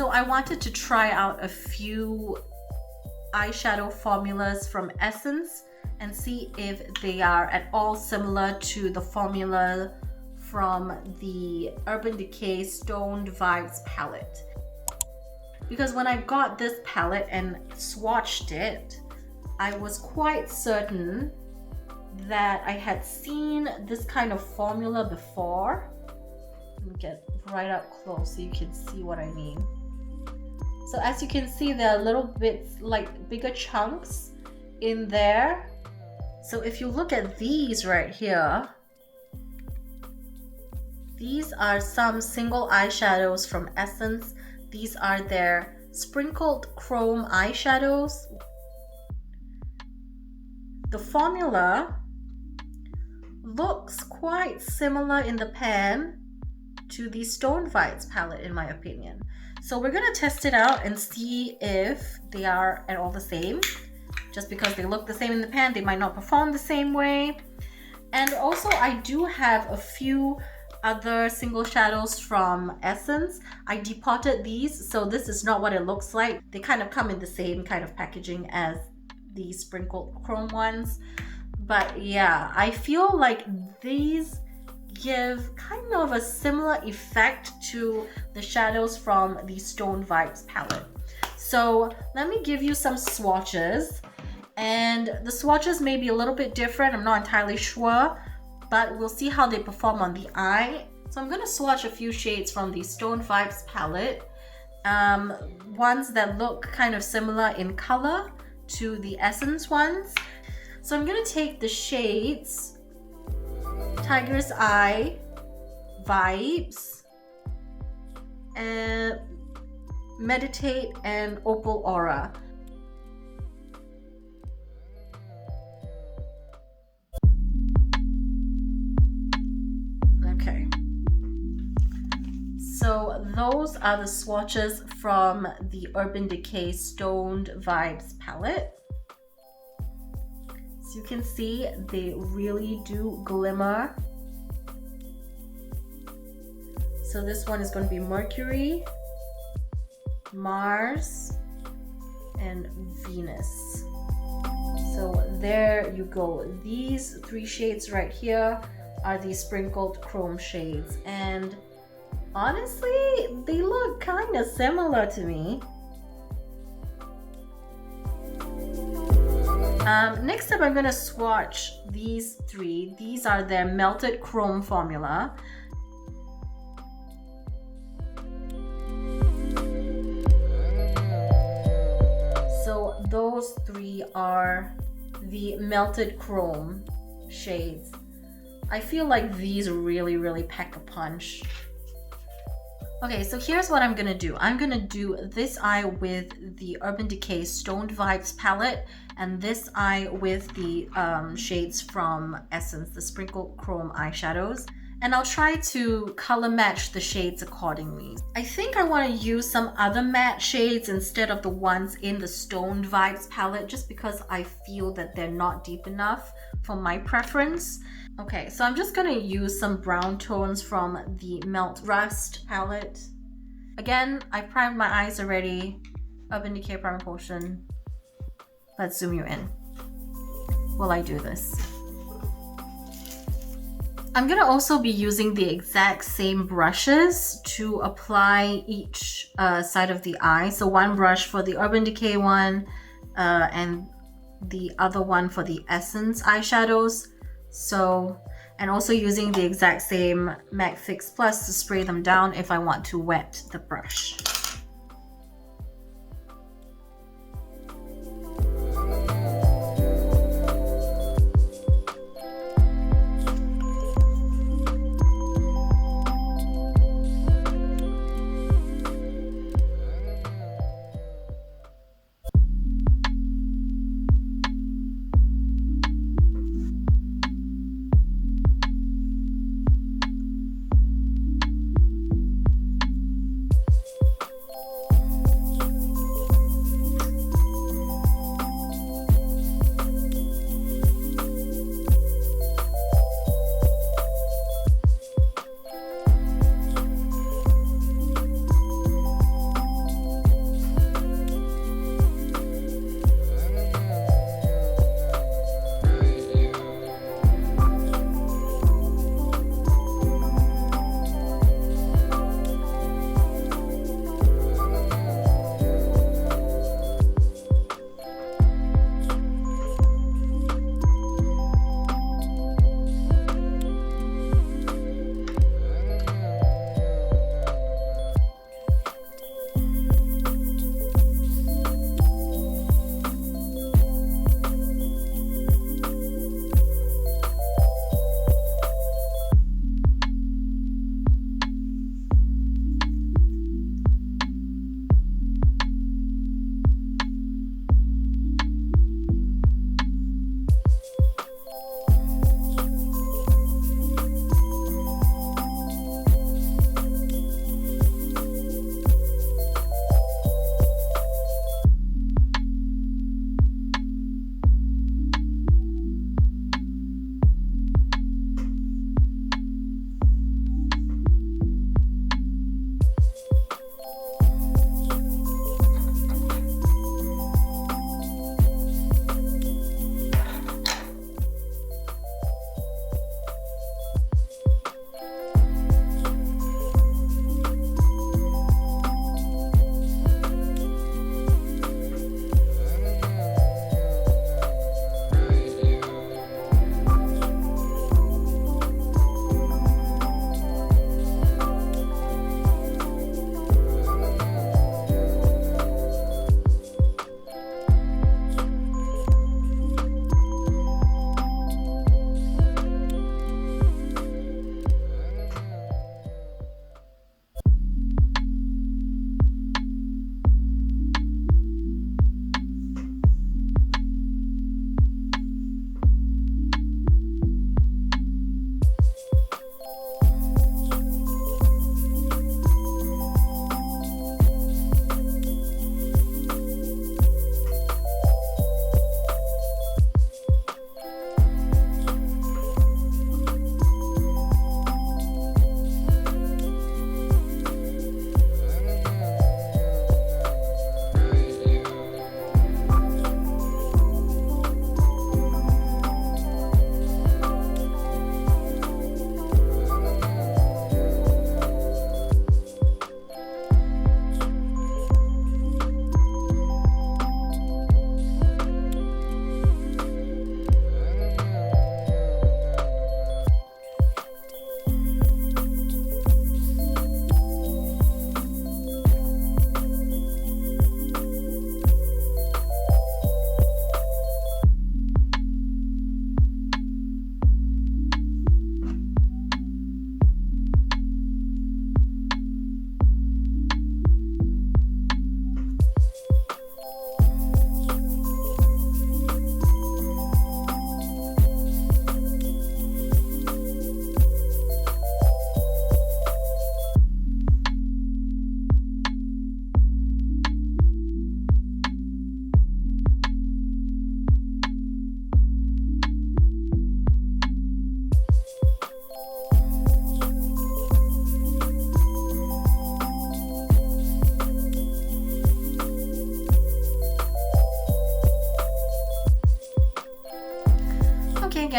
So I wanted to try out a few eyeshadow formulas from Essence and see if they are at all similar to the formula from the Urban Decay Stoned Vibes palette. Because when I got this palette and swatched it, I was quite certain that I had seen this kind of formula before. Let me get right up close so you can see what I mean. So as you can see, there are little bits, like bigger chunks in there. So if you look at these right here, these are some single eyeshadows from Essence. These are their sprinkled chrome eyeshadows. The formula looks quite similar in the pan to the Stoned Vibes palette, in my opinion. So we're gonna test it out and see if they are at all the same. Just because they look the same in the pan, they might not perform the same way. And also I do have a few other single shadows from Essence. I depotted these, so this is not what it looks like. They kind of come in the same kind of packaging as the sprinkled chrome ones. But yeah, I feel like these give kind of a similar effect to the shadows from the Stoned Vibes palette. So let me give you some swatches, and the swatches may be a little bit different, I'm not entirely sure, but we'll see how they perform on the eye. So I'm going to swatch a few shades from the Stoned Vibes palette, ones that look kind of similar in color to the Essence ones. So I'm going to take the shades Tiger's Eye, Vibes, and Meditate, and Opal Aura. Okay. So those are the swatches from the Urban Decay Stoned Vibes palette. As you can see, they really do glimmer. So this one is going to be Mercury, Mars, and Venus. So there you go. These three shades right here are the sprinkled chrome shades, and honestly, they look kind of similar to me. Next up, I'm going to swatch these three. These are their melted chrome formula. So those three are the melted chrome shades. I feel like these really pack a punch. Okay, so here's what I'm gonna do. I'm gonna do this eye with the Urban Decay Stoned Vibes palette, and this eye with the shades from Essence, the sprinkled chrome eyeshadows. And I'll try to color match the shades accordingly. I think I want to use some other matte shades instead of the ones in the Stoned Vibes palette, just because I feel that they're not deep enough for my preference. Okay, so I'm just gonna use some brown tones from the Melt Rust palette. Again, I primed my eyes already. Urban Decay Primer Potion. Let's zoom you in while I do this. I'm gonna also be using the exact same brushes to apply each side of the eye. So one brush for the Urban Decay one, and the other one for the Essence eyeshadows. So, and also using the exact same MAC Fix Plus to spray them down if I want to wet the brush.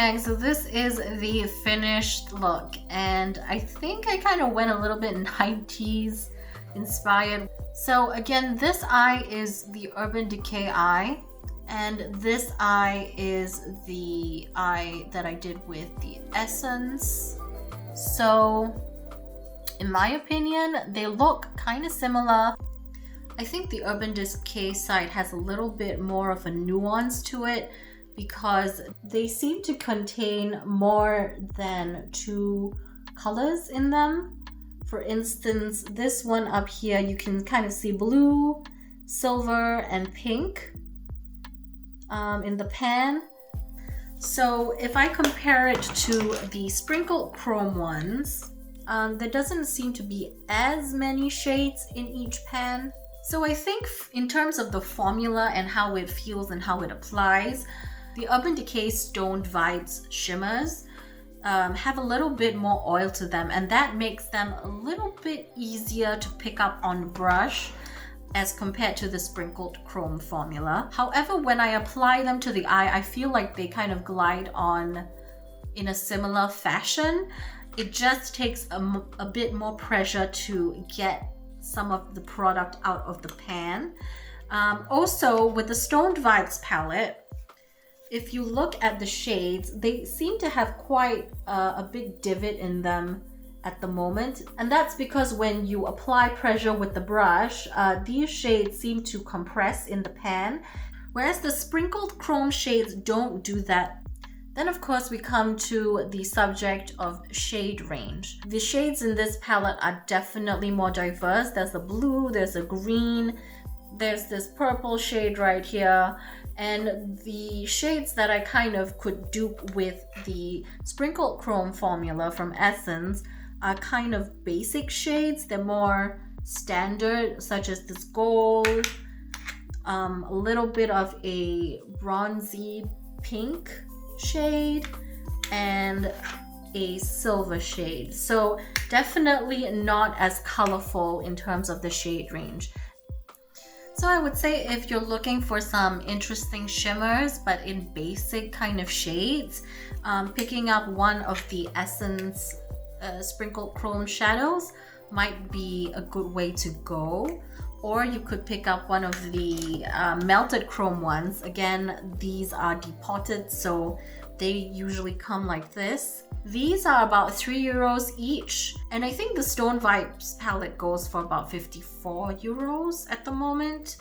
gang, so this is the finished look, and I think I kind of went a little bit 90s inspired. So again, this eye is the Urban Decay eye, and this eye is the eye that I did with the Essence. So in my opinion, they look kind of similar. I think the Urban Decay side has a little bit more of a nuance to it because they seem to contain more than 2 colors in them. For instance, this one up here, you can kind of see blue, silver, and pink in the pan. So if I compare it to the sprinkled chrome ones, there doesn't seem to be as many shades in each pan. So I think in terms of the formula and how it feels and how it applies, the Urban Decay Stoned Vibes shimmers have a little bit more oil to them, and that makes them a little bit easier to pick up on brush as compared to the sprinkled chrome formula. However, when I apply them to the eye, I feel like they kind of glide on in a similar fashion. It just takes a bit more pressure to get some of the product out of the pan. Also, with the Stoned Vibes palette, if you look at the shades, they seem to have quite a big divot in them at the moment. And that's because when you apply pressure with the brush, these shades seem to compress in the pan, whereas the sprinkled chrome shades don't do that. Then of course we come to the subject of shade range. The shades in this palette are definitely more diverse. There's a blue, there's a green, there's this purple shade right here. And the shades that I kind of could dupe with the sprinkled chrome formula from Essence are kind of basic shades. They're more standard, such as this gold, a little bit of a bronzy pink shade, and a silver shade. So definitely not as colorful in terms of the shade range. So I would say if you're looking for some interesting shimmers but in basic kind of shades, picking up one of the Essence sprinkled chrome shadows might be a good way to go. Or you could pick up one of the melted chrome ones. Again, these are depotted, so they usually come like this. These are about €3 each, and I think the Stoned Vibes palette goes for about €54 at the moment.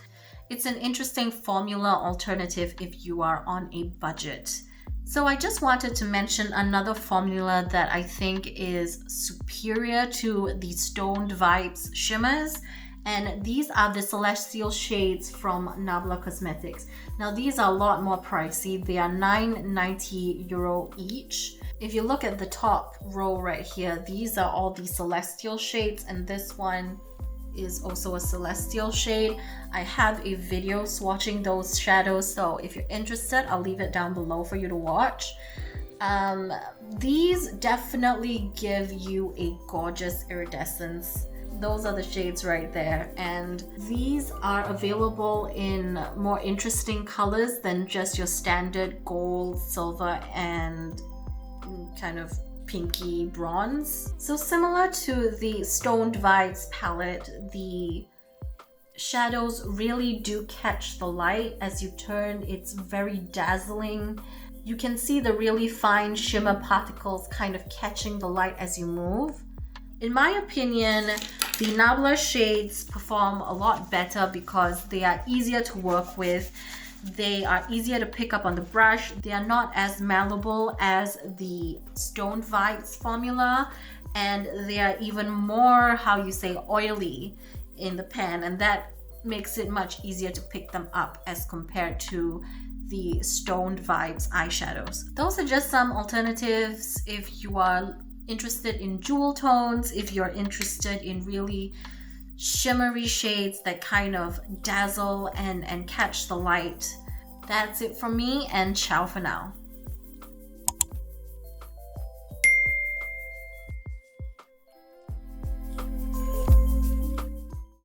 It's an interesting formula alternative if you are on a budget. So I just wanted to mention another formula that I think is superior to the Stoned Vibes shimmers, and these are the Celestial shades from Nabla Cosmetics. Now these are a lot more pricey. They are €9.90 each. If you look at the top row right here, these are all the Celestial shades, and this one is also a Celestial shade. I have a video swatching those shadows, so if you're interested, I'll leave it down below for you to watch. These definitely give you a gorgeous iridescence. Those are the shades right there, and these are available in more interesting colors than just your standard gold, silver, and kind of pinky bronze. So similar to the Stoned Vibes palette, the shadows really do catch the light as you turn. It's very dazzling. You can see the really fine shimmer particles kind of catching the light as you move. In my opinion, the Nabla shades perform a lot better because they are easier to work with. They are easier to pick up on the brush. They are not as malleable as the Stoned Vibes formula, and they are even more, oily in the pan, and that makes it much easier to pick them up as compared to the Stoned Vibes eyeshadows. Those are just some alternatives if you are interested in jewel tones, if you're interested in really shimmery shades that kind of dazzle and catch the light. That's it from me, and ciao for now.